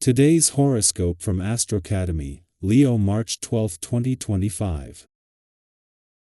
Today's horoscope from Astrocademy, Leo March 12, 2025.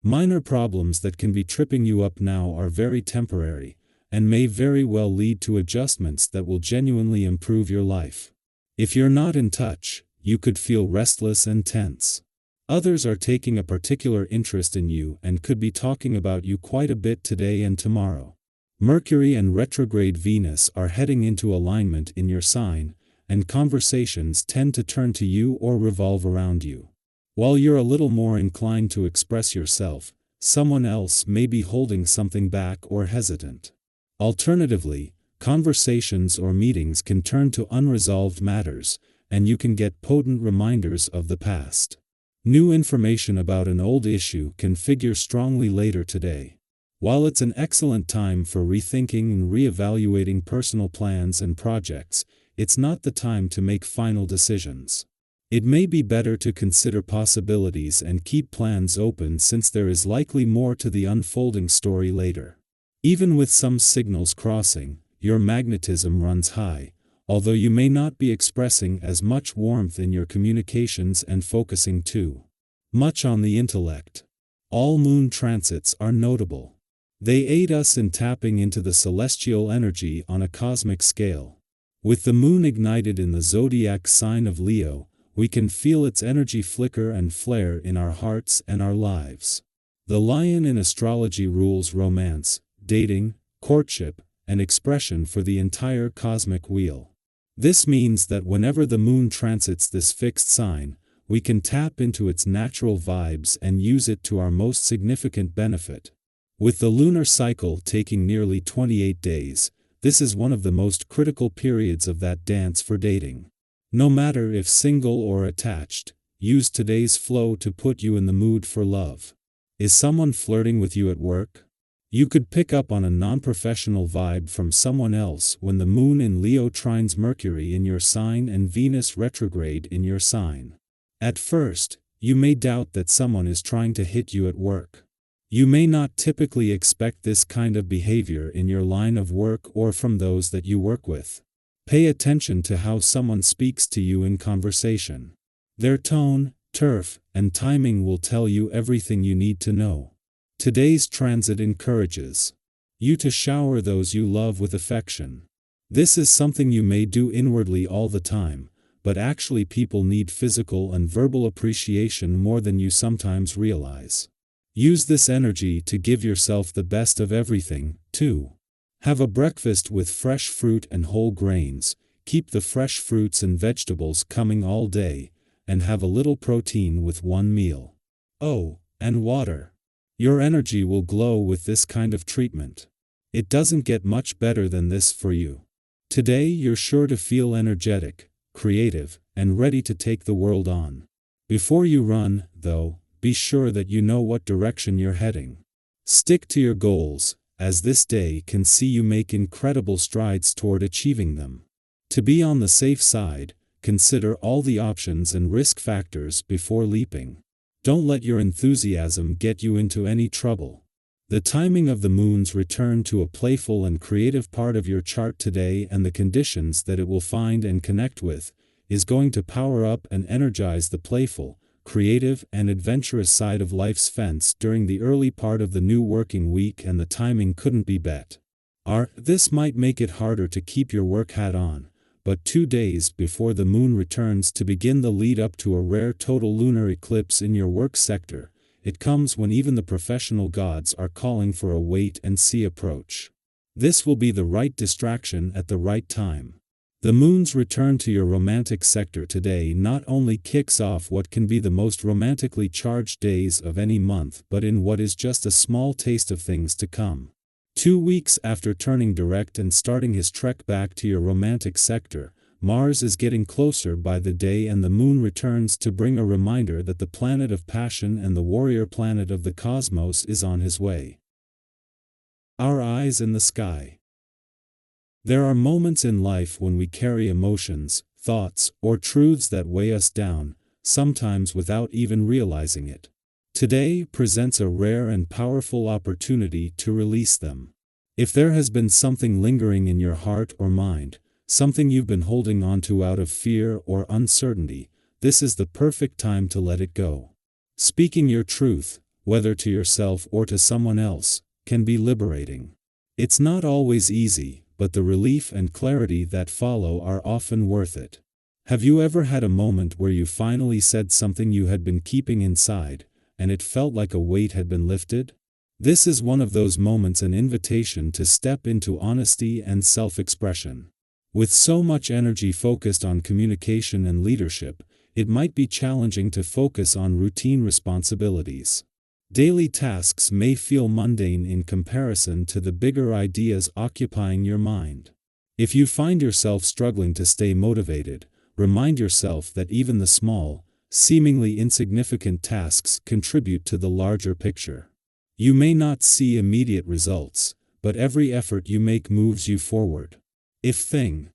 Minor problems that can be tripping you up now are very temporary, and may very well lead to adjustments that will genuinely improve your life. If you're not in touch, you could feel restless and tense. Others are taking a particular interest in you and could be talking about you quite a bit today and tomorrow. Mercury and retrograde Venus are heading into alignment in your sign, and conversations tend to turn to you or revolve around you. While you're a little more inclined to express yourself, someone else may be holding something back or hesitant. Alternatively, conversations or meetings can turn to unresolved matters, and you can get potent reminders of the past. New information about an old issue can figure strongly later today. While it's an excellent time for rethinking and reevaluating personal plans and projects, it's not the time to make final decisions. It may be better to consider possibilities and keep plans open, since there is likely more to the unfolding story later. Even with some signals crossing, your magnetism runs high, although you may not be expressing as much warmth in your communications and focusing too much on the intellect. All moon transits are notable. They aid us in tapping into the celestial energy on a cosmic scale. With the moon ignited in the zodiac sign of Leo, we can feel its energy flicker and flare in our hearts and our lives. The lion in astrology rules romance, dating, courtship, and expression for the entire cosmic wheel. This means that whenever the moon transits this fixed sign, we can tap into its natural vibes and use it to our most significant benefit. With the lunar cycle taking nearly 28 days, this is one of the most critical periods of that dance for dating. No matter if single or attached, use today's flow to put you in the mood for love. Is someone flirting with you at work? You could pick up on a non-professional vibe from someone else when the moon in Leo trines Mercury in your sign and Venus retrograde in your sign. At first, you may doubt that someone is trying to hit you at work. You may not typically expect this kind of behavior in your line of work or from those that you work with. Pay attention to how someone speaks to you in conversation. Their tone, turf, and timing will tell you everything you need to know. Today's transit encourages you to shower those you love with affection. This is something you may do inwardly all the time, but actually people need physical and verbal appreciation more than you sometimes realize. Use this energy to give yourself the best of everything, too. Have a breakfast with fresh fruit and whole grains, keep the fresh fruits and vegetables coming all day, and have a little protein with one meal. Oh, and water. Your energy will glow with this kind of treatment. It doesn't get much better than this for you. Today you're sure to feel energetic, creative, and ready to take the world on. Before you run, though, be sure that you know what direction you're heading. Stick to your goals, as this day can see you make incredible strides toward achieving them. To be on the safe side, consider all the options and risk factors before leaping. Don't let your enthusiasm get you into any trouble. The timing of the moon's return to a playful and creative part of your chart today, and the conditions that it will find and connect with, is going to power up and energize the playful, creative, and adventurous side of life's fence during the early part of the new working week, and the timing couldn't be bet. This might make it harder to keep your work hat on, but 2 days before the moon returns to begin the lead up to a rare total lunar eclipse in your work sector, it comes when even the professional gods are calling for a wait-and-see approach. This will be the right distraction at the right time. The moon's return to your romantic sector today not only kicks off what can be the most romantically charged days of any month, but in what is just a small taste of things to come. 2 weeks after turning direct and starting his trek back to your romantic sector, Mars is getting closer by the day, and the moon returns to bring a reminder that the planet of passion and the warrior planet of the cosmos is on his way. Our eyes in the sky. There are moments in life when we carry emotions, thoughts, or truths that weigh us down, sometimes without even realizing it. Today presents a rare and powerful opportunity to release them. If there has been something lingering in your heart or mind, something you've been holding on to out of fear or uncertainty, this is the perfect time to let it go. Speaking your truth, whether to yourself or to someone else, can be liberating. It's not always easy, but the relief and clarity that follow are often worth it. Have you ever had a moment where you finally said something you had been keeping inside, and it felt like a weight had been lifted? This is one of those moments, an invitation to step into honesty and self-expression. With so much energy focused on communication and leadership, it might be challenging to focus on routine responsibilities. Daily tasks may feel mundane in comparison to the bigger ideas occupying your mind. If you find yourself struggling to stay motivated, remind yourself that even the small, seemingly insignificant tasks contribute to the larger picture. You may not see immediate results, but every effort you make moves you forward. If things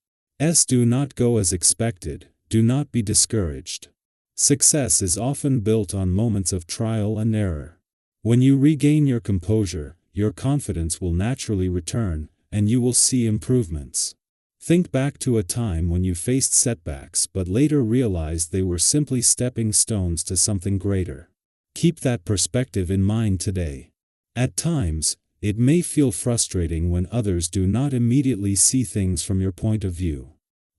do not go as expected, do not be discouraged. Success is often built on moments of trial and error. When you regain your composure, your confidence will naturally return, and you will see improvements. Think back to a time when you faced setbacks but later realized they were simply stepping stones to something greater. Keep that perspective in mind today. At times, it may feel frustrating when others do not immediately see things from your point of view.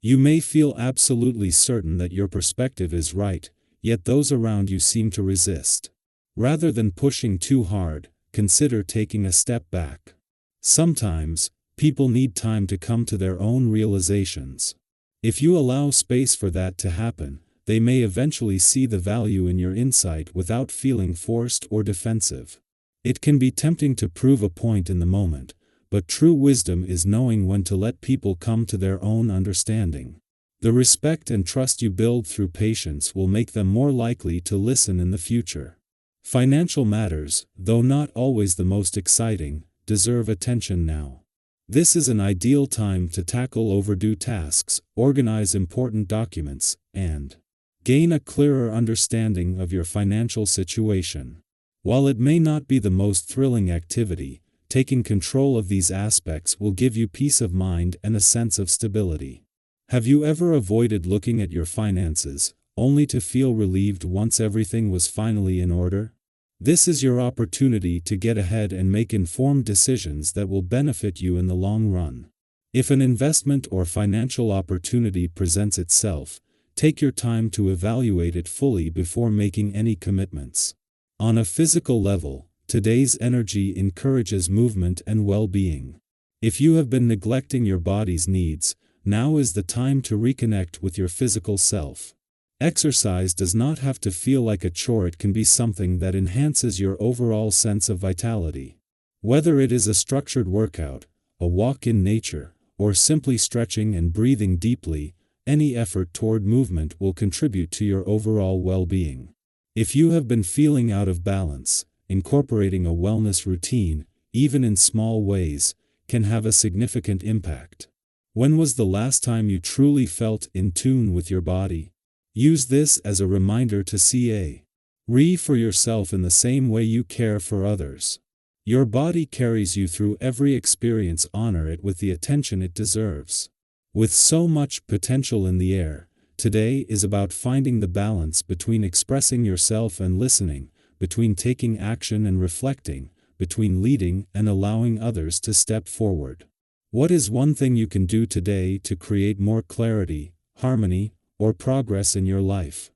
You may feel absolutely certain that your perspective is right, yet those around you seem to resist. Rather than pushing too hard, consider taking a step back. Sometimes, people need time to come to their own realizations. If you allow space for that to happen, they may eventually see the value in your insight without feeling forced or defensive. It can be tempting to prove a point in the moment, but true wisdom is knowing when to let people come to their own understanding. The respect and trust you build through patience will make them more likely to listen in the future. Financial matters, though not always the most exciting, deserve attention now. This is an ideal time to tackle overdue tasks, organize important documents, and gain a clearer understanding of your financial situation. While it may not be the most thrilling activity, taking control of these aspects will give you peace of mind and a sense of stability. Have you ever avoided looking at your finances, only to feel relieved once everything was finally in order? This is your opportunity to get ahead and make informed decisions that will benefit you in the long run. If an investment or financial opportunity presents itself, take your time to evaluate it fully before making any commitments. On a physical level, today's energy encourages movement and well-being. If you have been neglecting your body's needs, now is the time to reconnect with your physical self. Exercise does not have to feel like a chore, it can be something that enhances your overall sense of vitality. Whether it is a structured workout, a walk in nature, or simply stretching and breathing deeply, any effort toward movement will contribute to your overall well-being. If you have been feeling out of balance, incorporating a wellness routine, even in small ways, can have a significant impact. When was the last time you truly felt in tune with your body? Use this as a reminder to care for yourself in the same way you care for others. Your body carries you through every experience. Honor it with the attention it deserves. With so much potential in the air, today is about finding the balance between expressing yourself and listening, between taking action and reflecting, between leading and allowing others to step forward. What is one thing you can do today to create more clarity, harmony, or progress in your life?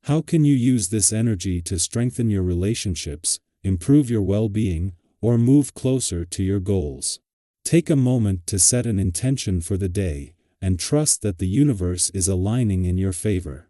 How can you use this energy to strengthen your relationships, improve your well-being, or move closer to your goals? Take a moment to set an intention for the day, and trust that the universe is aligning in your favor.